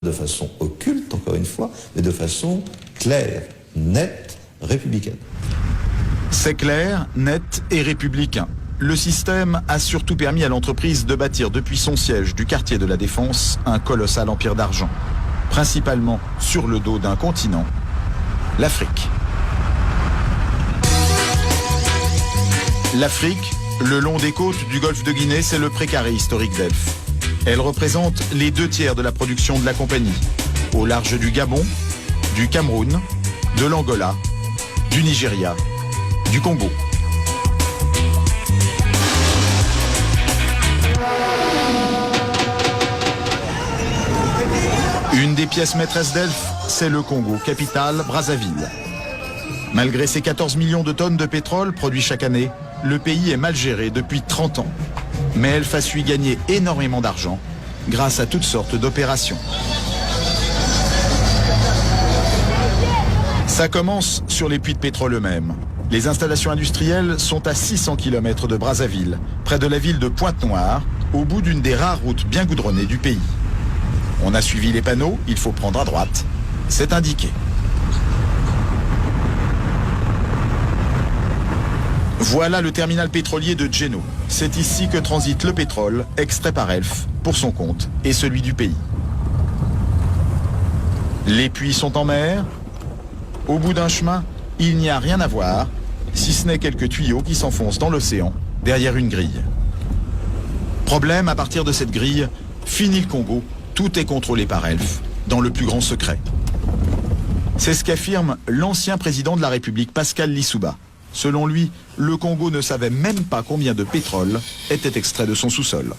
de façon occulte, encore une fois, mais de façon claire, nette, républicaine. C'est clair, net et républicain. Le système a surtout permis à l'entreprise de bâtir depuis son siège du quartier de la Défense un colossal empire d'argent, principalement sur le dos d'un continent, l'Afrique. L'Afrique, le long des côtes du golfe de Guinée, c'est le précaré historique d'Elf. Elle représente les 2/3 de la production de la compagnie, au large du Gabon, du Cameroun, de l'Angola, du Nigeria, du Congo. Une des pièces maîtresses d'Elf, c'est le Congo, capitale Brazzaville. Malgré ses 14 millions de tonnes de pétrole produits chaque année, le pays est mal géré depuis 30 ans. Mais Elf a su y gagner énormément d'argent grâce à toutes sortes d'opérations. Ça commence sur les puits de pétrole eux-mêmes. Les installations industrielles sont à 600 km de Brazzaville, près de la ville de Pointe-Noire, au bout d'une des rares routes bien goudronnées du pays. On a suivi les panneaux, il faut prendre à droite. C'est indiqué. Voilà le terminal pétrolier de Djeno. C'est ici que transite le pétrole, extrait par Elf, pour son compte et celui du pays. Les puits sont en mer. Au bout d'un chemin, il n'y a rien à voir, si ce n'est quelques tuyaux qui s'enfoncent dans l'océan, derrière une grille. Problème, à partir de cette grille, fini le Congo, tout est contrôlé par Elf, dans le plus grand secret. C'est ce qu'affirme l'ancien président de la République, Pascal Lissouba. Selon lui, le Congo ne savait même pas combien de pétrole était extrait de son sous-sol.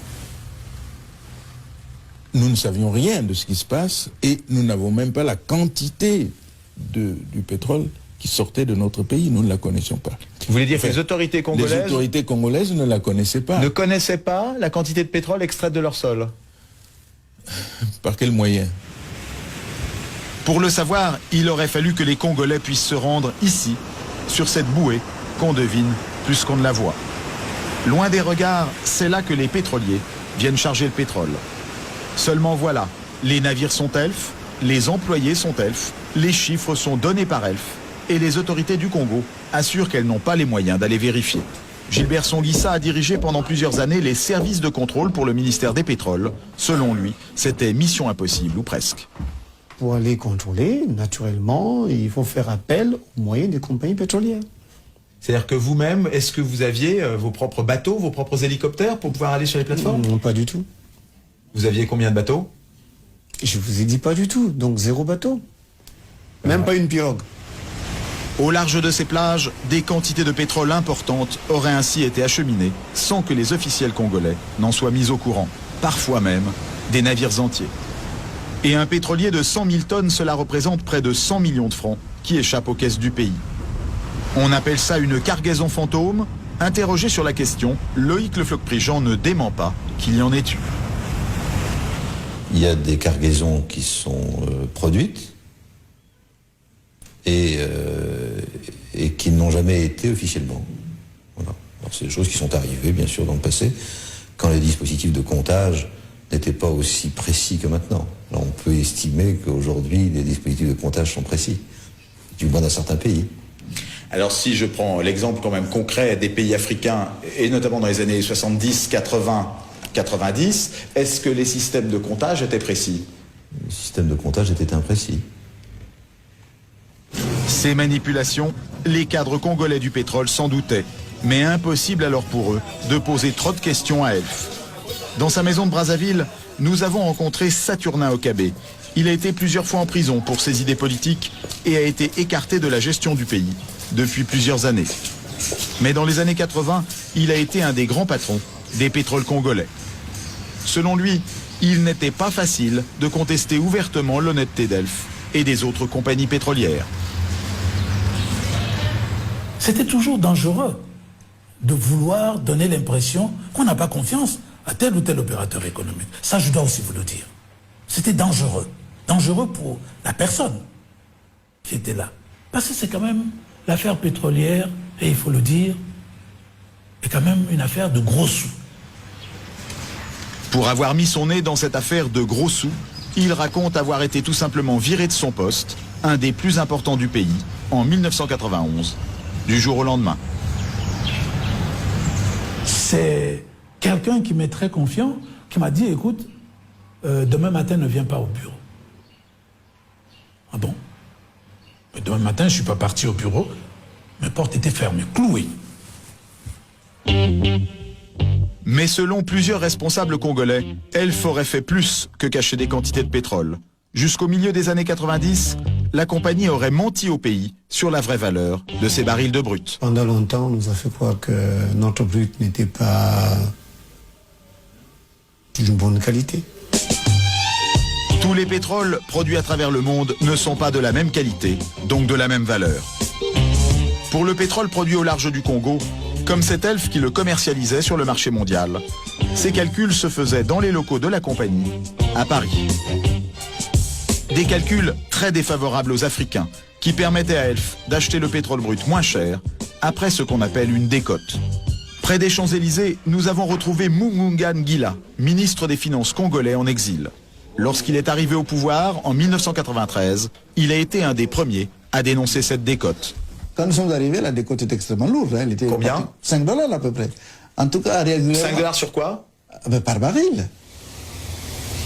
Nous ne savions rien de ce qui se passe et nous n'avons même pas la quantité du pétrole qui sortait de notre pays. Nous ne la connaissions pas. Vous voulez dire que les autorités congolaises ne la connaissaient pas. ne connaissaient pas la quantité de pétrole extraite de leur sol? Par quel moyen? Pour le savoir, il aurait fallu que les Congolais puissent se rendre ici, sur cette bouée qu'on devine plus qu'on ne la voit. Loin des regards, c'est là que les pétroliers viennent charger le pétrole. Seulement voilà, les navires sont Elf, les employés sont Elf, les chiffres sont donnés par Elf, et les autorités du Congo assurent qu'elles n'ont pas les moyens d'aller vérifier. Gilbert Songuissa a dirigé pendant plusieurs années les services de contrôle pour le ministère des Pétroles. Selon lui, c'était mission impossible ou presque. Pour aller contrôler, naturellement, il faut faire appel aux moyens des compagnies pétrolières. C'est-à-dire que vous-même, est-ce que vous aviez vos propres bateaux, vos propres hélicoptères pour pouvoir aller sur les plateformes? Non, pas du tout. Vous aviez combien de bateaux? Je vous ai dit pas du tout, donc 0 bateau. Même pas une pirogue. Au large de ces plages, des quantités de pétrole importantes auraient ainsi été acheminées sans que les officiels congolais n'en soient mis au courant. Parfois même, des navires entiers. Et un pétrolier de 100 000 tonnes, cela représente près de 100 millions de francs qui échappent aux caisses du pays. On appelle ça une cargaison fantôme. Interrogé sur la question, Loïc Le Floch-Prigent ne dément pas qu'il y en ait eu. Il y a des cargaisons qui sont produites et qui n'ont jamais été officiellement. Voilà. Alors, c'est des choses qui sont arrivées, bien sûr, dans le passé, quand les dispositifs de comptage n'étaient pas aussi précis que maintenant. Alors, on peut estimer qu'aujourd'hui, les dispositifs de comptage sont précis, du moins dans certains pays. Alors si je prends l'exemple quand même concret des pays africains, et notamment dans les années 70, 80, 90, est-ce que les systèmes de comptage étaient précis? Le système de comptage était imprécis. Ces manipulations, les cadres congolais du pétrole s'en doutaient, mais impossible alors pour eux de poser trop de questions à Elf. Dans sa maison de Brazzaville, nous avons rencontré Saturnin Okabé. Il a été plusieurs fois en prison pour ses idées politiques et a été écarté de la gestion du pays depuis plusieurs années. Mais dans les années 80, il a été un des grands patrons des pétroles congolais. Selon lui, il n'était pas facile de contester ouvertement l'honnêteté d'Elf et des autres compagnies pétrolières. C'était toujours dangereux de vouloir donner l'impression qu'on n'a pas confiance à tel ou tel opérateur économique. Ça, je dois aussi vous le dire. C'était dangereux. Dangereux pour la personne qui était là. Parce que c'est quand même l'affaire pétrolière, et il faut le dire, est quand même une affaire de gros sous. Pour avoir mis son nez dans cette affaire de gros sous, il raconte avoir été tout simplement viré de son poste, un des plus importants du pays, en 1991, du jour au lendemain. C'est quelqu'un qui m'est très confiant, qui m'a dit, écoute, demain matin ne viens pas au bureau. Ah bon? Mais demain matin, je ne suis pas parti au bureau, mes portes étaient fermées, clouées. Mais selon plusieurs responsables congolais, Elf aurait fait plus que cacher des quantités de pétrole. Jusqu'au milieu des années 90, la compagnie aurait menti au pays sur la vraie valeur de ces barils de brut. Pendant longtemps, on nous a fait croire que notre brut n'était pas d'une bonne qualité. Tous les pétroles produits à travers le monde ne sont pas de la même qualité, donc de la même valeur. Pour le pétrole produit au large du Congo, comme c'est Elf qui le commercialisait sur le marché mondial, ces calculs se faisaient dans les locaux de la compagnie, à Paris. Des calculs très défavorables aux Africains, qui permettaient à Elf d'acheter le pétrole brut moins cher, après ce qu'on appelle une décote. Près des Champs-Élysées, nous avons retrouvé Mugunga Ngila, ministre des Finances congolais en exil. Lorsqu'il est arrivé au pouvoir, en 1993, il a été un des premiers à dénoncer cette décote. Quand nous sommes arrivés, la décote était extrêmement lourde. Elle était Combien? 5 $ à peu près. En tout cas, régulièrement. 5 $ sur quoi? Par baril.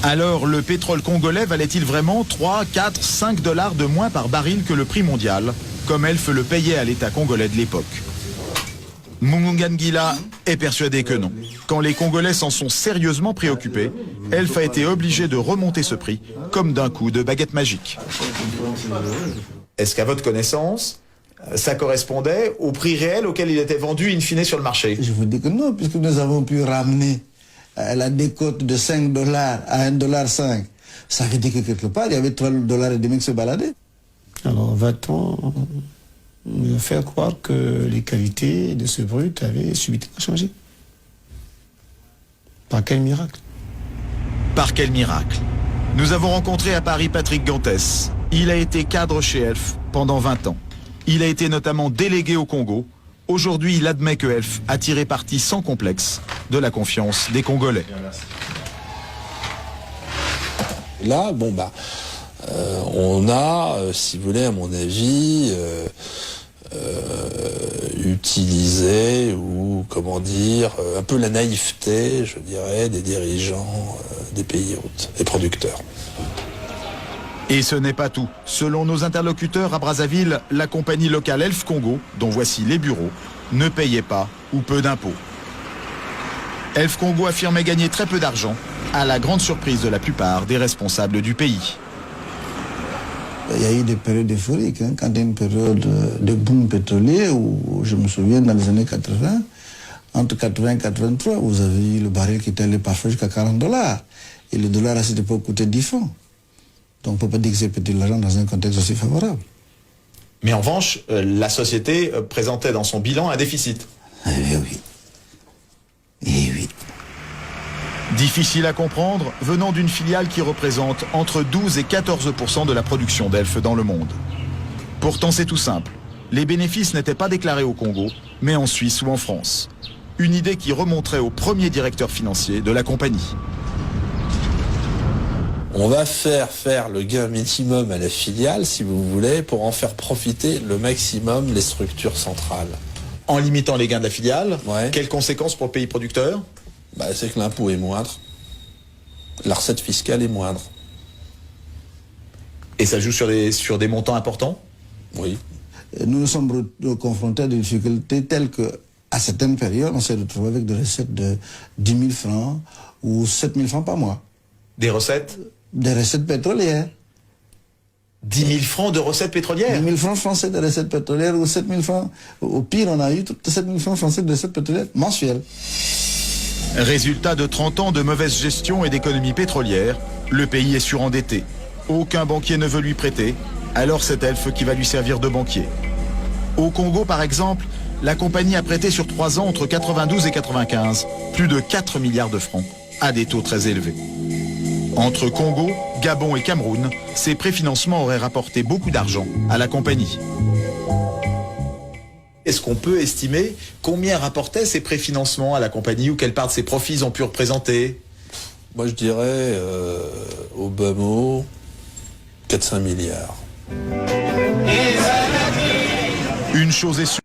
Alors, le pétrole congolais valait-il vraiment 3, 4, 5 $ de moins par baril que le prix mondial, comme Elf le payait à l'État congolais de l'époque? Mugunga Ngila est persuadé que non. Quand les Congolais s'en sont sérieusement préoccupés, Elf a été obligé de remonter ce prix, comme d'un coup de baguette magique. Est-ce qu'à votre connaissance, ça correspondait au prix réel auquel il était vendu in fine sur le marché? Je vous dis que non, puisque nous avons pu ramener la décote de 5 $ à 1,5 $. Ça veut dire que quelque part, il y avait 3,5 $ qui se baladaient. Alors va-t-on nous faire croire que les qualités de ce brut avaient subitement changé? Par quel miracle? Par quel miracle? Nous avons rencontré à Paris Patrick Gantès. Il a été cadre chez Elf pendant 20 ans. Il a été notamment délégué au Congo. Aujourd'hui, il admet que Elf a tiré parti sans complexe de la confiance des Congolais. Là, on a, si vous voulez, à mon avis, utilisé ou, comment dire, un peu la naïveté, je dirais, des dirigeants des pays hôtes, des producteurs. Et ce n'est pas tout. Selon nos interlocuteurs à Brazzaville, la compagnie locale Elf Congo, dont voici les bureaux, ne payait pas ou peu d'impôts. Elf Congo affirmait gagner très peu d'argent, à la grande surprise de la plupart des responsables du pays. Il y a eu des périodes euphoriques. Quand il y a une période de boom pétrolier, où je me souviens dans les années 80, entre 80 et 83, vous avez eu le baril qui était allé parfois jusqu'à 40 $. Et le dollar à cette époque coûtait 10 francs. Donc on ne peut pas dire que c'est petit de l'argent dans un contexte aussi favorable. Mais en revanche, la société présentait dans son bilan un déficit. Eh oui. Eh oui. Difficile à comprendre, venant d'une filiale qui représente entre 12 et 14% de la production d'Elf dans le monde. Pourtant c'est tout simple. Les bénéfices n'étaient pas déclarés au Congo, mais en Suisse ou en France. Une idée qui remonterait au premier directeur financier de la compagnie. On va faire le gain minimum à la filiale, si vous voulez, pour en faire profiter le maximum les structures centrales. En limitant les gains de la filiale, Ouais. quelles conséquences pour le pays producteur? C'est que l'impôt est moindre, la recette fiscale est moindre. Et ça joue sur des montants importants? Oui. Nous nous sommes confrontés à des difficultés telles que, à certaines périodes, on s'est retrouvé avec des recettes de 10 000 francs ou 7 000 francs par mois. Des recettes? Des recettes pétrolières. 10 000 francs de recettes pétrolières? 10 000 francs français de recettes pétrolières ou 7 000 francs. Au pire, on a eu 7 000 francs français de recettes pétrolières mensuelles. Résultat de 30 ans de mauvaise gestion et d'économie pétrolière, le pays est surendetté. Aucun banquier ne veut lui prêter, alors c'est Elf qui va lui servir de banquier. Au Congo, par exemple, la compagnie a prêté sur 3 ans entre 92 et 95 plus de 4 milliards de francs à des taux très élevés. Entre Congo, Gabon et Cameroun, ces préfinancements auraient rapporté beaucoup d'argent à la compagnie. Est-ce qu'on peut estimer combien rapportaient ces préfinancements à la compagnie ou quelle part de ses profits ont pu représenter? Moi je dirais au bas mot 4-5 milliards. Une chose est sûre.